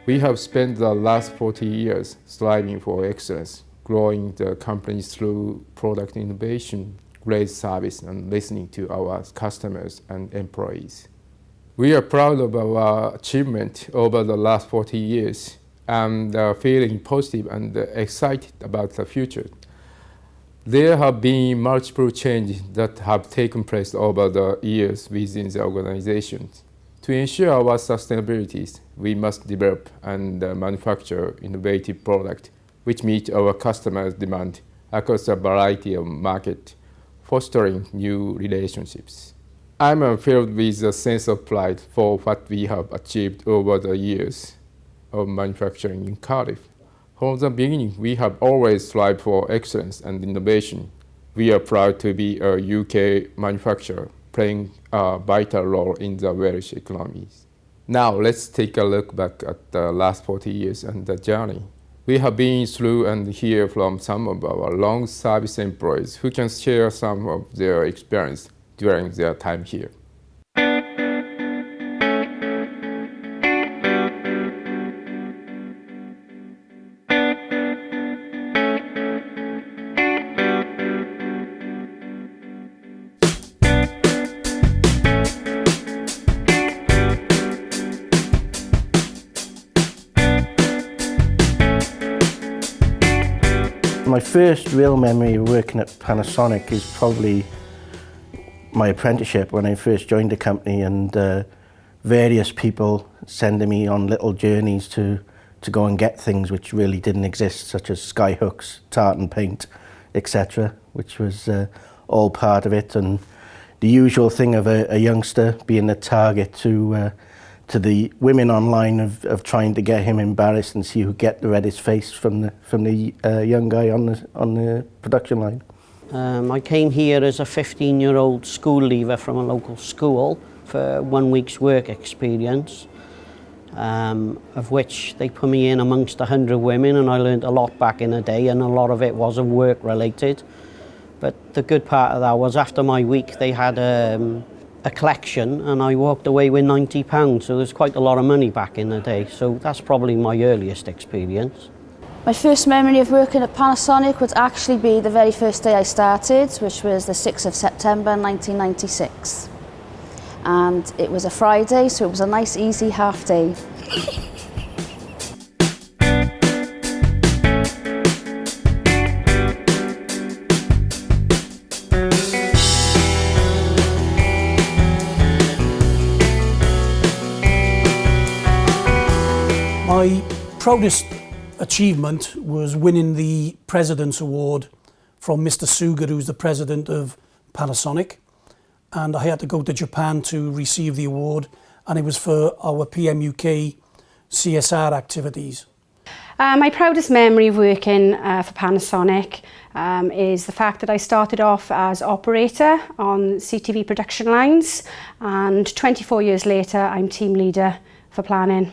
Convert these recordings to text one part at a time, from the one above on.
We have spent the last 40 years striving for excellence, growing the company through product innovation, great service, and listening to our customers and employees. We are proud of our achievement over the last 40 years and feeling positive and excited about the future. There have been multiple changes that have taken place over the years within the organization. To ensure our sustainability, we must develop and manufacture innovative products which meet our customers' demand across a variety of markets, fostering new relationships. I'm filled with a sense of pride for what we have achieved over the years of manufacturing in Cardiff. From the beginning, we have always strived for excellence and innovation. We are proud to be a UK manufacturer, playing a vital role in the Welsh economy. Now let's take a look back at the last 40 years and the journey. We have been through and hear from some of our long service employees who can share some of their experience during their time here. My first real memory of working at Panasonic is probably my apprenticeship when I first joined the company, and various people sending me on little journeys to go and get things which really didn't exist, such as skyhooks, tartan paint, etc., which was all part of it, and the usual thing of a youngster being a target to the women online of trying to get him embarrassed and see who get the reddest face from the young guy on the production line. I came here as a 15-year-old school leaver from a local school for 1 week's work experience, of which they put me in amongst 100 women, and I learned a lot back in the day, and a lot of it wasn't work related. But the good part of that was after my week they had a collection, and I walked away with £90, so there's quite a lot of money back in the day. So that's probably my earliest experience. My first memory of working at Panasonic would actually be the very first day I started, which was the 6th of September 1996. And it was a Friday, so it was a nice easy half day. My proudest achievement was winning the President's Award from Mr. Suga, who's the president of Panasonic. And I had to go to Japan to receive the award, and it was for our PMUK CSR activities. My proudest memory of working for Panasonic is the fact that I started off as operator on CTV production lines, and 24 years later I'm team leader for planning.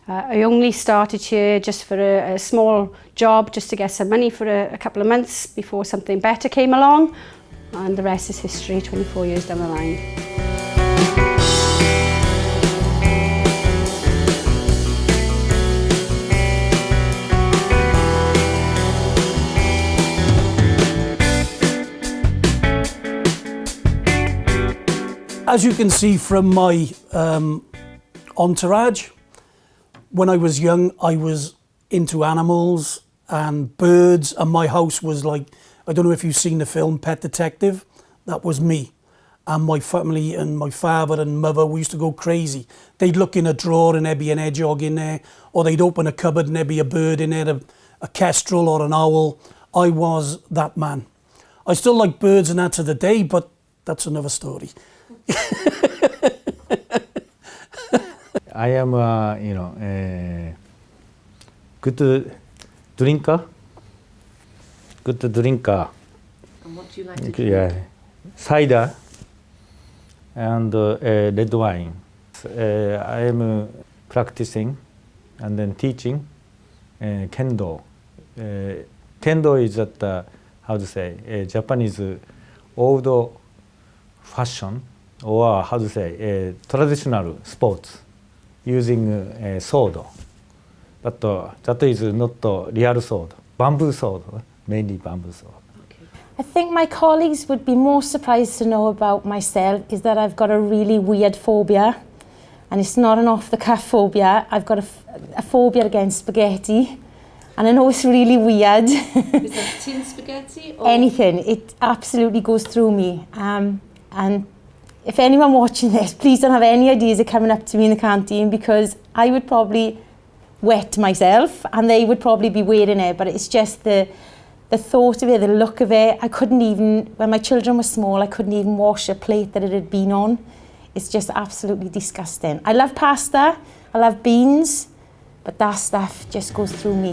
I only started here just for a small job, just to get some money for a couple of months before something better came along, and the rest is history, 24 years down the line. As you can see from my entourage, when I was young, I was into animals and birds, and my house was like, I don't know if you've seen the film Pet Detective, that was me. And my family and my father and mother, we used to go crazy. They'd look in a drawer and there'd be an hedgehog in there, or they'd open a cupboard and there'd be a bird in there, a kestrel or an owl. I was that man. I still like birds and that to the day, but that's another story. I am good drinker. Good drinker. And what do you like to drink? Yeah, cider and red wine. I am practicing and then teaching kendo. Kendo is that how to say Japanese old fashion, or how to say traditional sports using sword. but that is not real sword. Bamboo sword, mainly bamboo sword. I think my colleagues would be more surprised to know about myself is that I've got a really weird phobia, and it's not an off-the-cuff phobia. I've got a phobia against spaghetti, and I know it's really weird. Is that tin spaghetti? Or? Anything. It absolutely goes through me. And if anyone watching this, please don't have any ideas of coming up to me in the canteen, because I would probably wet myself and they would probably be wearing it, but it's just the thought of it, the look of it. I couldn't even, when my children were small, I couldn't even wash a plate that it had been on. It's just absolutely disgusting. I love pasta, I love beans, but that stuff just goes through me.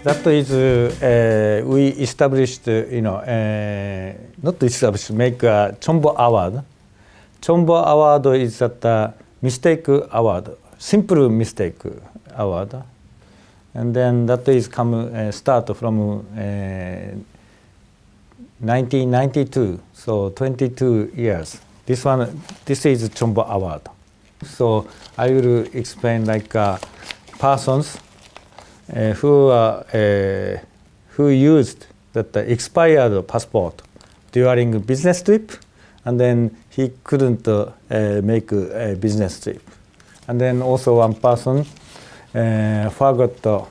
That is, we established, not established, make a Chombo Award. Chombo Award is that mistake award, simple mistake award. And then that is start from 1992, so 22 years. This is Chombo Award. So I will explain like persons who used that expired passport during business trip, and then he couldn't make a business trip. And then also one person forgot the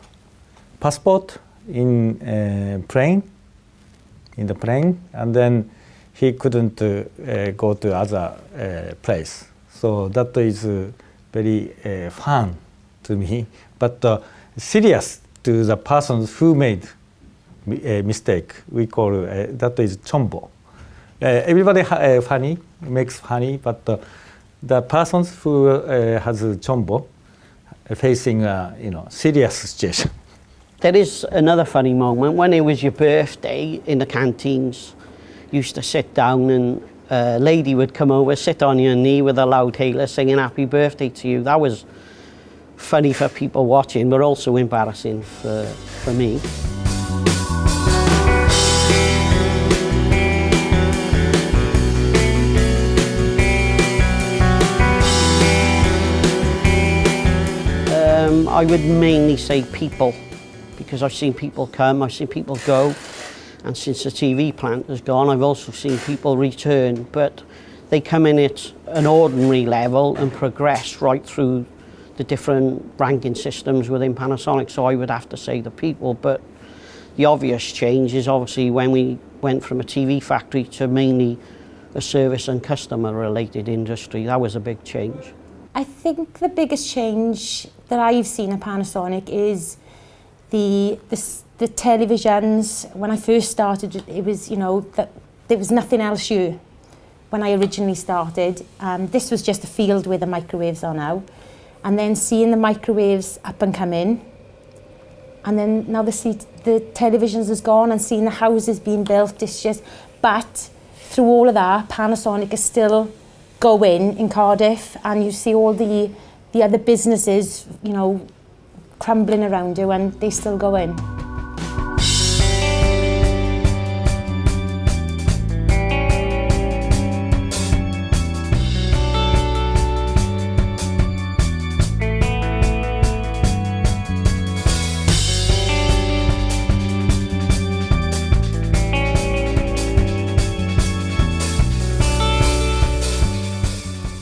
passport in the plane, and then he couldn't go to other place. So that is very fun to me, but serious to the persons who made a mistake. We call that is chombo. Everybody funny, makes funny, but the persons who has chombo facing serious situation. There is another funny moment. When it was your birthday in the canteens, you used to sit down and a lady would come over, sit on your knee with a loud hailer singing happy birthday to you. That was funny for people watching, but also embarrassing for me. I would mainly say people, because I've seen people come, I've seen people go, and since the TV plant has gone, I've also seen people return, but they come in at an ordinary level and progress right through the different ranking systems within Panasonic, so I would have to say the people. But the obvious change is obviously when we went from a TV factory to mainly a service and customer related industry. That was a big change. I think the biggest change that I've seen at Panasonic is the televisions. When I first started, it was, that there was nothing else here when I originally started. This was just a field where the microwaves are now. And then seeing the microwaves up and come in, and then now the televisions is gone, and seeing the houses being built, it's just, but through all of that, Panasonic is still going in Cardiff, and you see all the other businesses, crumbling around you, and they still go in.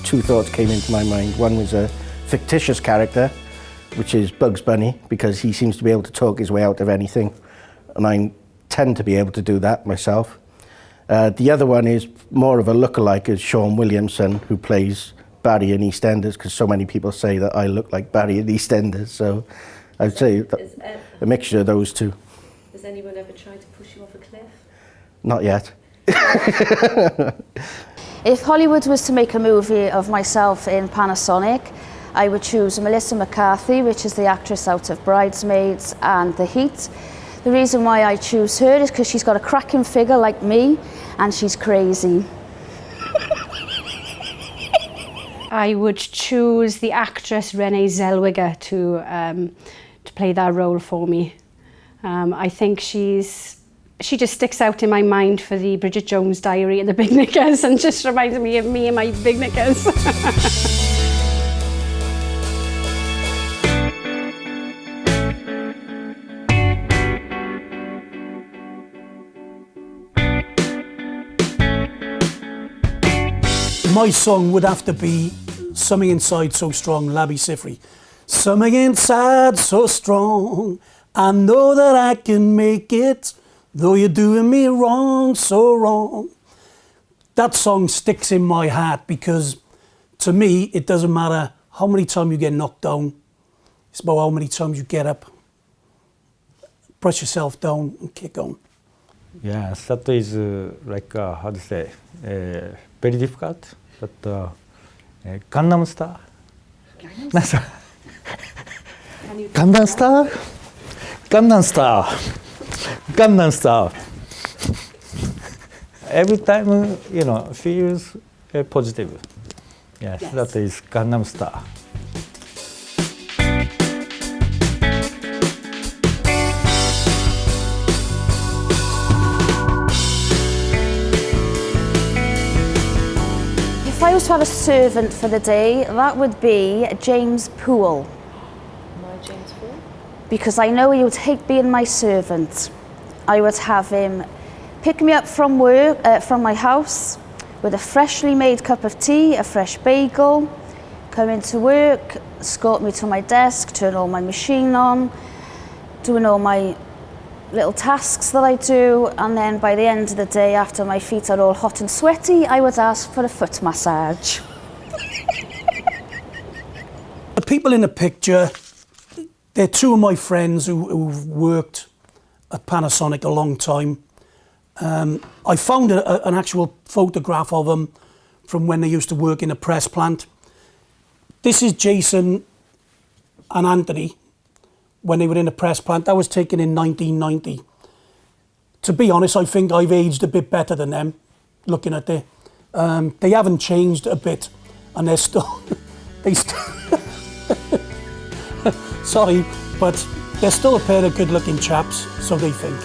Two thoughts came into my mind. One was a fictitious character, which is Bugs Bunny, because he seems to be able to talk his way out of anything, and I tend to be able to do that myself. The other one is more of a lookalike, is Sean Williamson, who plays Barry in EastEnders, because so many people say that I look like Barry in EastEnders, so I'd say a mixture of those two. Has anyone ever tried to push you off a cliff? Not yet. If Hollywood was to make a movie of myself in Panasonic, I would choose Melissa McCarthy, which is the actress out of Bridesmaids and The Heat. The reason why I choose her is because she's got a cracking figure like me, and she's crazy. I would choose the actress Renee Zellweger to play that role for me. I think she just sticks out in my mind for the Bridget Jones Diary and the big knickers, and just reminds me of me and my big knickers. My song would have to be Something Inside So Strong, Labby Sifri. Something inside so strong, I know that I can make it, though you're doing me wrong, so wrong. That song sticks in my heart because to me, it doesn't matter how many times you get knocked down, it's about how many times you get up, brush yourself down and kick on. Yeah, that is like, how to say, very difficult, but Gangnam Style? Gangnam Style? Gangnam Style. Gangnam Style. Every time, you know, feels positive. Yes, that is Gangnam Style. If I was to have a servant for the day, that would be James Poole. My James Poole? Because I know he would hate being my servant. I would have him pick me up from work, from my house, with a freshly made cup of tea, a fresh bagel, come into work, escort me to my desk, turn all my machine on, doing all my little tasks that I do, and then by the end of the day, after my feet are all hot and sweaty, I would ask for a foot massage. The people in the picture, they're two of my friends who've worked at Panasonic a long time. I found an actual photograph of them from when they used to work in a press plant. This is Jason and Anthony when they were in a press plant. That was taken in 1990. To be honest, I think I've aged a bit better than them, looking at it. They haven't changed a bit, and they're still, sorry, but they're still a pair of good-looking chaps, so they think.